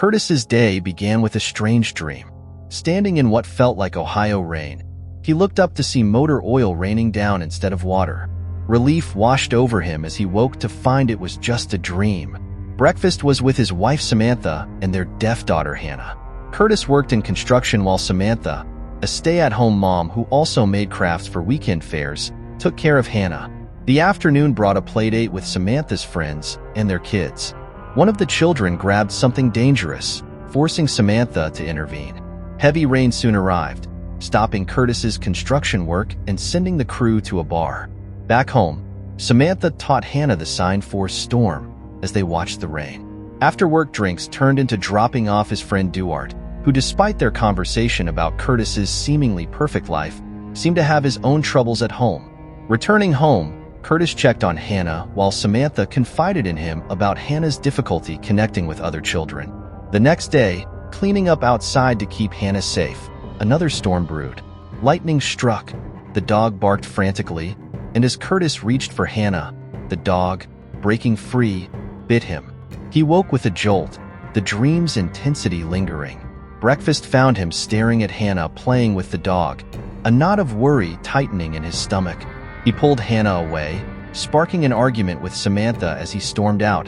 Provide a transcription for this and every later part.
Curtis's day began with a strange dream. Standing in what felt like Ohio rain, he looked up to see motor oil raining down instead of water. Relief washed over him as he woke to find it was just a dream. Breakfast was with his wife Samantha and their deaf daughter Hannah. Curtis worked in construction while Samantha, a stay-at-home mom who also made crafts for weekend fairs, took care of Hannah. The afternoon brought a playdate with Samantha's friends and their kids. One of the children grabbed something dangerous, forcing Samantha to intervene. Heavy rain soon arrived, stopping Curtis's construction work and sending the crew to a bar. Back home, Samantha taught Hannah the sign for storm as they watched the rain. After-work drinks turned into dropping off his friend Duarte, who, despite their conversation about Curtis's seemingly perfect life, seemed to have his own troubles at home. Returning home, Curtis checked on Hannah while Samantha confided in him about Hannah's difficulty connecting with other children. The next day, cleaning up outside to keep Hannah safe, another storm brewed. Lightning struck, the dog barked frantically, and as Curtis reached for Hannah, the dog, breaking free, bit him. He woke with a jolt, the dream's intensity lingering. Breakfast found him staring at Hannah playing with the dog, a knot of worry tightening in his stomach. He pulled Hannah away, sparking an argument with Samantha as he stormed out,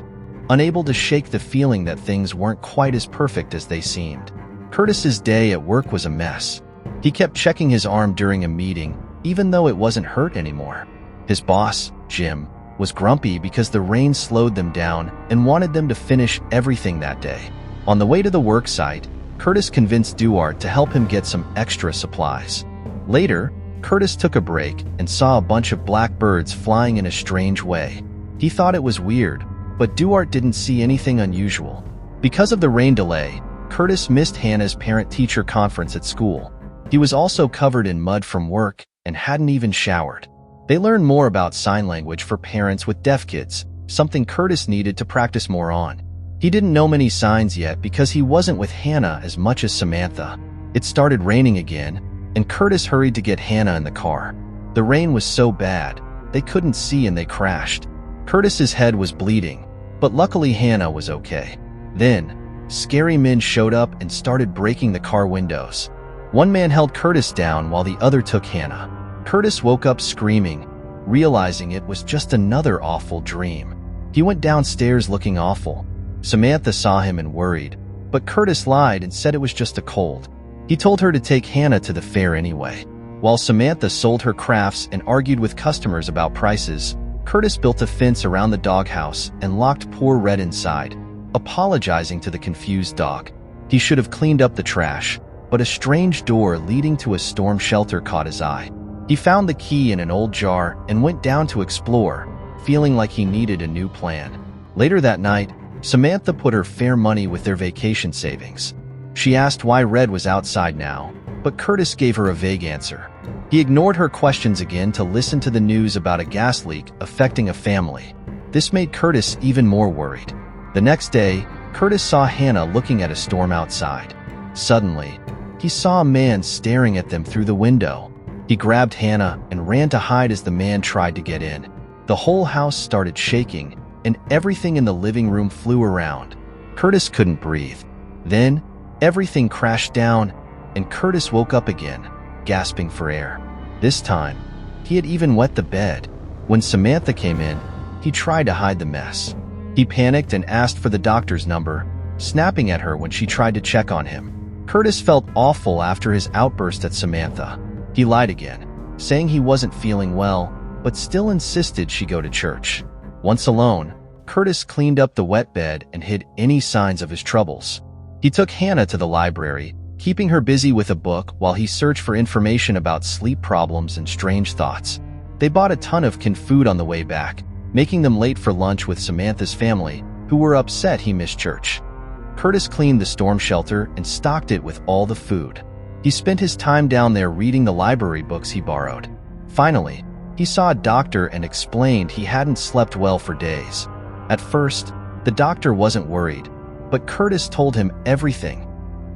unable to shake the feeling that things weren't quite as perfect as they seemed. Curtis's day at work was a mess. He kept checking his arm during a meeting, even though it wasn't hurt anymore. His boss, Jim, was grumpy because the rain slowed them down and wanted them to finish everything that day. On the way to the work site, Curtis convinced Duarte to help him get some extra supplies. Later, Curtis took a break and saw a bunch of black birds flying in a strange way. He thought it was weird, but Duarte didn't see anything unusual. Because of the rain delay, Curtis missed Hannah's parent-teacher conference at school. He was also covered in mud from work and hadn't even showered. They learned more about sign language for parents with deaf kids, something Curtis needed to practice more on. He didn't know many signs yet because he wasn't with Hannah as much as Samantha. It started raining again, and Curtis hurried to get Hannah in the car. The rain was so bad, they couldn't see and they crashed. Curtis's head was bleeding, but luckily Hannah was okay. Then, scary men showed up and started breaking the car windows. One man held Curtis down while the other took Hannah. Curtis woke up screaming, realizing it was just another awful dream. He went downstairs looking awful. Samantha saw him and worried, but Curtis lied and said it was just a cold. He told her to take Hannah to the fair anyway. While Samantha sold her crafts and argued with customers about prices, Curtis built a fence around the doghouse and locked poor Red inside, apologizing to the confused dog. He should have cleaned up the trash, but a strange door leading to a storm shelter caught his eye. He found the key in an old jar and went down to explore, feeling like he needed a new plan. Later that night, Samantha put her fair money with their vacation savings. She asked why Red was outside now, but Curtis gave her a vague answer. He ignored her questions again to listen to the news about a gas leak affecting a family. This made Curtis even more worried. The next day, Curtis saw Hannah looking at a storm outside. Suddenly, he saw a man staring at them through the window. He grabbed Hannah and ran to hide as the man tried to get in. The whole house started shaking, and everything in the living room flew around. Curtis couldn't breathe. Then, everything crashed down, and Curtis woke up again, gasping for air. This time, he had even wet the bed. When Samantha came in, he tried to hide the mess. He panicked and asked for the doctor's number, snapping at her when she tried to check on him. Curtis felt awful after his outburst at Samantha. He lied again, saying he wasn't feeling well, but still insisted she go to church. Once alone, Curtis cleaned up the wet bed and hid any signs of his troubles. He took Hannah to the library, keeping her busy with a book while he searched for information about sleep problems and strange thoughts. They bought a ton of canned food on the way back, making them late for lunch with Samantha's family, who were upset he missed church. Curtis cleaned the storm shelter and stocked it with all the food. He spent his time down there reading the library books he borrowed. Finally, he saw a doctor and explained he hadn't slept well for days. At first, the doctor wasn't worried, but Curtis told him everything: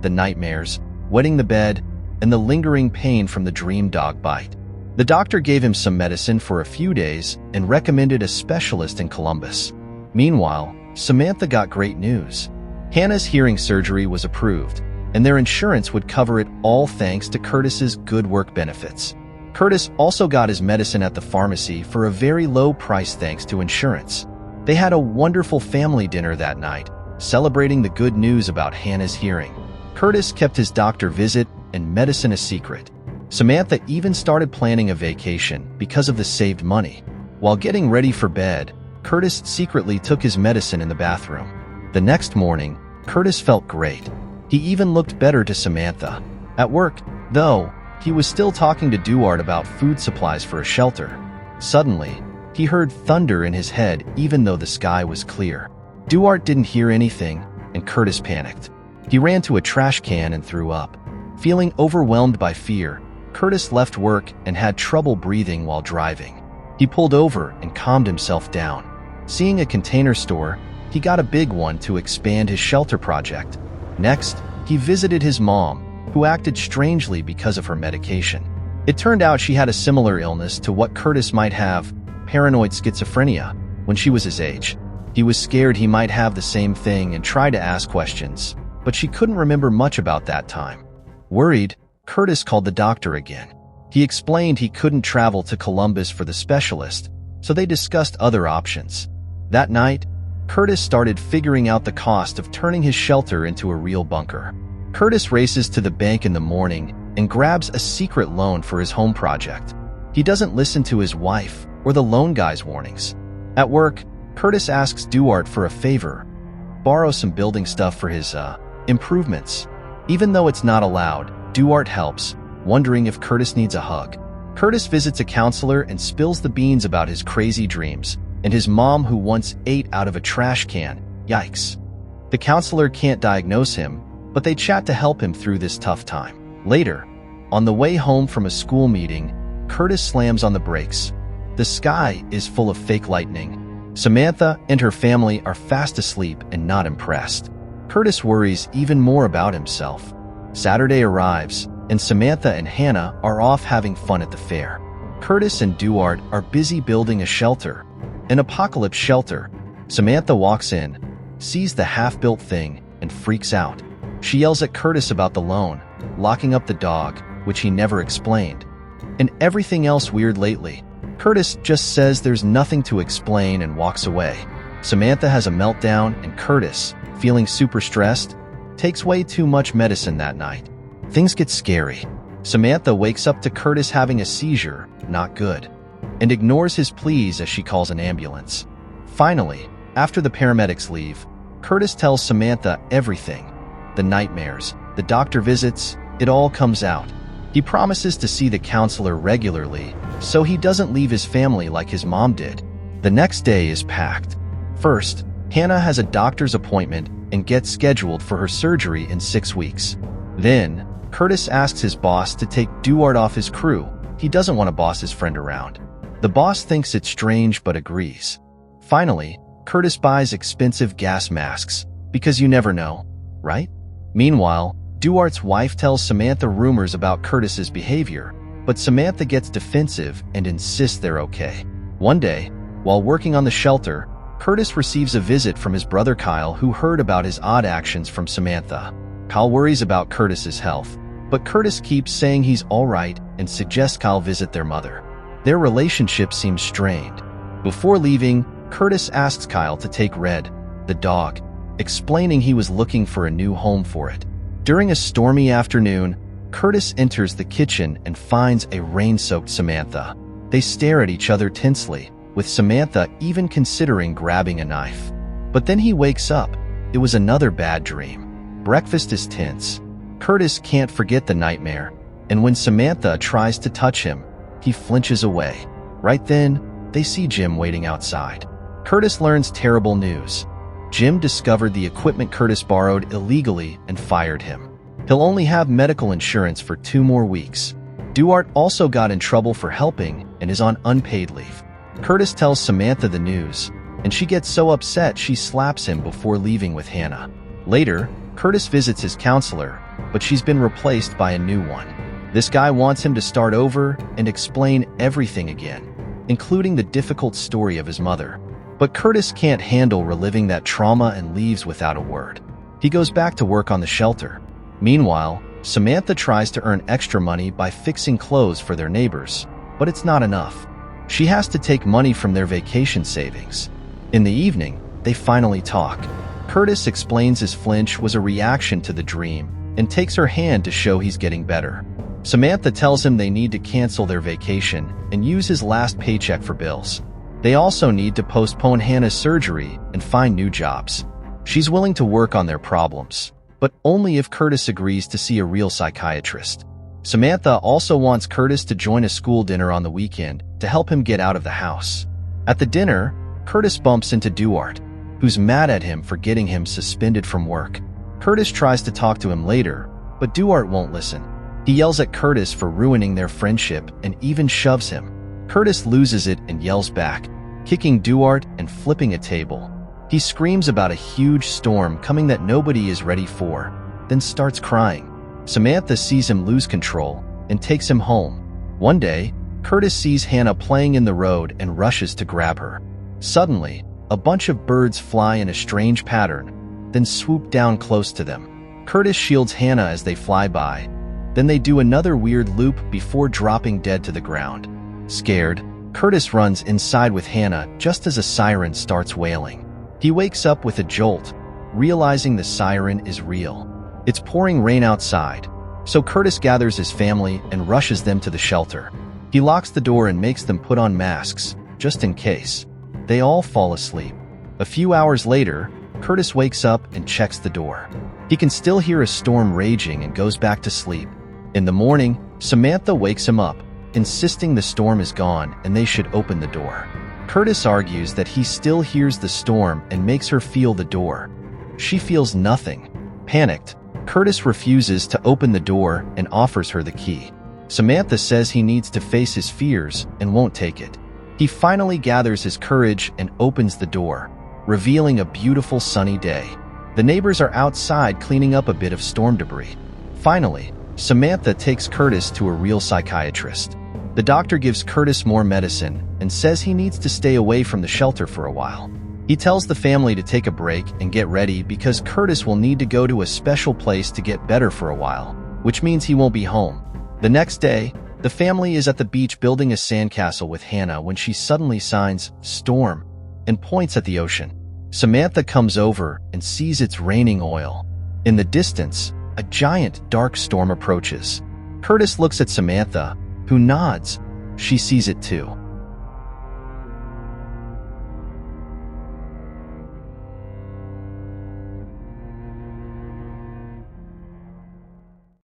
the nightmares, wetting the bed, and the lingering pain from the dream dog bite. The doctor gave him some medicine for a few days and recommended a specialist in Columbus. Meanwhile, Samantha got great news. Hannah's hearing surgery was approved, and their insurance would cover it all thanks to Curtis's good work benefits. Curtis also got his medicine at the pharmacy for a very low price thanks to insurance. They had a wonderful family dinner that night, celebrating the good news about Hannah's hearing. Curtis kept his doctor visit and medicine a secret. Samantha even started planning a vacation because of the saved money. While getting ready for bed, Curtis secretly took his medicine in the bathroom. The next morning, Curtis felt great. He even looked better to Samantha. At work, though, he was still talking to Duarte about food supplies for a shelter. Suddenly, he heard thunder in his head even though the sky was clear. Duarte didn't hear anything, and Curtis panicked. He ran to a trash can and threw up. Feeling overwhelmed by fear, Curtis left work and had trouble breathing while driving. He pulled over and calmed himself down. Seeing a container store, he got a big one to expand his shelter project. Next, he visited his mom, who acted strangely because of her medication. It turned out she had a similar illness to what Curtis might have, paranoid schizophrenia, when she was his age. He was scared he might have the same thing and tried to ask questions, but she couldn't remember much about that time. Worried, Curtis called the doctor again. He explained he couldn't travel to Columbus for the specialist, so they discussed other options. That night, Curtis started figuring out the cost of turning his shelter into a real bunker. Curtis races to the bank in the morning and grabs a secret loan for his home project. He doesn't listen to his wife or the loan guy's warnings. At work, Curtis asks Duarte for a favor, borrow some building stuff for his, improvements. Even though it's not allowed, Duarte helps, wondering if Curtis needs a hug. Curtis visits a counselor and spills the beans about his crazy dreams and his mom who once ate out of a trash can. Yikes. The counselor can't diagnose him, but they chat to help him through this tough time. Later, on the way home from a school meeting, Curtis slams on the brakes. The sky is full of fake lightning. Samantha and her family are fast asleep and not impressed. Curtis worries even more about himself. Saturday arrives, and Samantha and Hannah are off having fun at the fair. Curtis and Duarte are busy building a shelter, an apocalypse shelter. Samantha walks in, sees the half-built thing, and freaks out. She yells at Curtis about the loan, locking up the dog, which he never explained, and everything else weird lately. Curtis just says there's nothing to explain and walks away. Samantha has a meltdown, and Curtis, feeling super stressed, takes way too much medicine that night. Things get scary. Samantha wakes up to Curtis having a seizure, not good, and ignores his pleas as she calls an ambulance. Finally, after the paramedics leave, Curtis tells Samantha everything. The nightmares, the doctor visits, it all comes out. He promises to see the counselor regularly, so he doesn't leave his family like his mom did. The next day is packed. First, Hannah has a doctor's appointment and gets scheduled for her surgery in 6 weeks. Then, Curtis asks his boss to take Duarte off his crew. He doesn't want to boss his friend around. The boss thinks it's strange but agrees. Finally, Curtis buys expensive gas masks, because you never know, right? Meanwhile, Duarte's wife tells Samantha rumors about Curtis's behavior, but Samantha gets defensive and insists they're okay. One day, while working on the shelter, Curtis receives a visit from his brother Kyle, who heard about his odd actions from Samantha. Kyle worries about Curtis's health, but Curtis keeps saying he's all right and suggests Kyle visit their mother. Their relationship seems strained. Before leaving, Curtis asks Kyle to take Red, the dog, explaining he was looking for a new home for it. During a stormy afternoon, Curtis enters the kitchen and finds a rain-soaked Samantha. They stare at each other tensely, with Samantha even considering grabbing a knife. But then he wakes up. It was another bad dream. Breakfast is tense. Curtis can't forget the nightmare, and when Samantha tries to touch him, he flinches away. Right then, they see Jim waiting outside. Curtis learns terrible news. Jim discovered the equipment Curtis borrowed illegally and fired him. He'll only have medical insurance for 2 more weeks. Duarte also got in trouble for helping and is on unpaid leave. Curtis tells Samantha the news, and she gets so upset she slaps him before leaving with Hannah. Later, Curtis visits his counselor, but she's been replaced by a new one. This guy wants him to start over and explain everything again, including the difficult story of his mother. But Curtis can't handle reliving that trauma and leaves without a word. He goes back to work on the shelter. Meanwhile, Samantha tries to earn extra money by fixing clothes for their neighbors, but it's not enough. She has to take money from their vacation savings. In the evening, they finally talk. Curtis explains his flinch was a reaction to the dream and takes her hand to show he's getting better. Samantha tells him they need to cancel their vacation and use his last paycheck for bills. They also need to postpone Hannah's surgery and find new jobs. She's willing to work on their problems, but only if Curtis agrees to see a real psychiatrist. Samantha also wants Curtis to join a school dinner on the weekend to help him get out of the house. At the dinner, Curtis bumps into Duarte, who's mad at him for getting him suspended from work. Curtis tries to talk to him later, but Duarte won't listen. He yells at Curtis for ruining their friendship and even shoves him. Curtis loses it and yells back, kicking Duarte and flipping a table. He screams about a huge storm coming that nobody is ready for, then starts crying. Samantha sees him lose control and takes him home. One day, Curtis sees Hannah playing in the road and rushes to grab her. Suddenly, a bunch of birds fly in a strange pattern, then swoop down close to them. Curtis shields Hannah as they fly by. Then they do another weird loop before dropping dead to the ground. Scared, Curtis runs inside with Hannah just as a siren starts wailing. He wakes up with a jolt, realizing the siren is real. It's pouring rain outside, so Curtis gathers his family and rushes them to the shelter. He locks the door and makes them put on masks, just in case. They all fall asleep. A few hours later, Curtis wakes up and checks the door. He can still hear a storm raging and goes back to sleep. In the morning, Samantha wakes him up, insisting the storm is gone and they should open the door. Curtis argues that he still hears the storm and makes her feel the door. She feels nothing. Panicked, Curtis refuses to open the door and offers her the key. Samantha says he needs to face his fears and won't take it. He finally gathers his courage and opens the door, revealing a beautiful sunny day. The neighbors are outside cleaning up a bit of storm debris. Finally, Samantha takes Curtis to a real psychiatrist. The doctor gives Curtis more medicine and says he needs to stay away from the shelter for a while. He tells the family to take a break and get ready because Curtis will need to go to a special place to get better for a while, which means he won't be home. The next day, the family is at the beach building a sandcastle with Hannah when she suddenly signs "storm" and points at the ocean. Samantha comes over and sees it's raining oil. In the distance, a giant, dark storm approaches. Curtis looks at Samantha, who nods. She sees it too.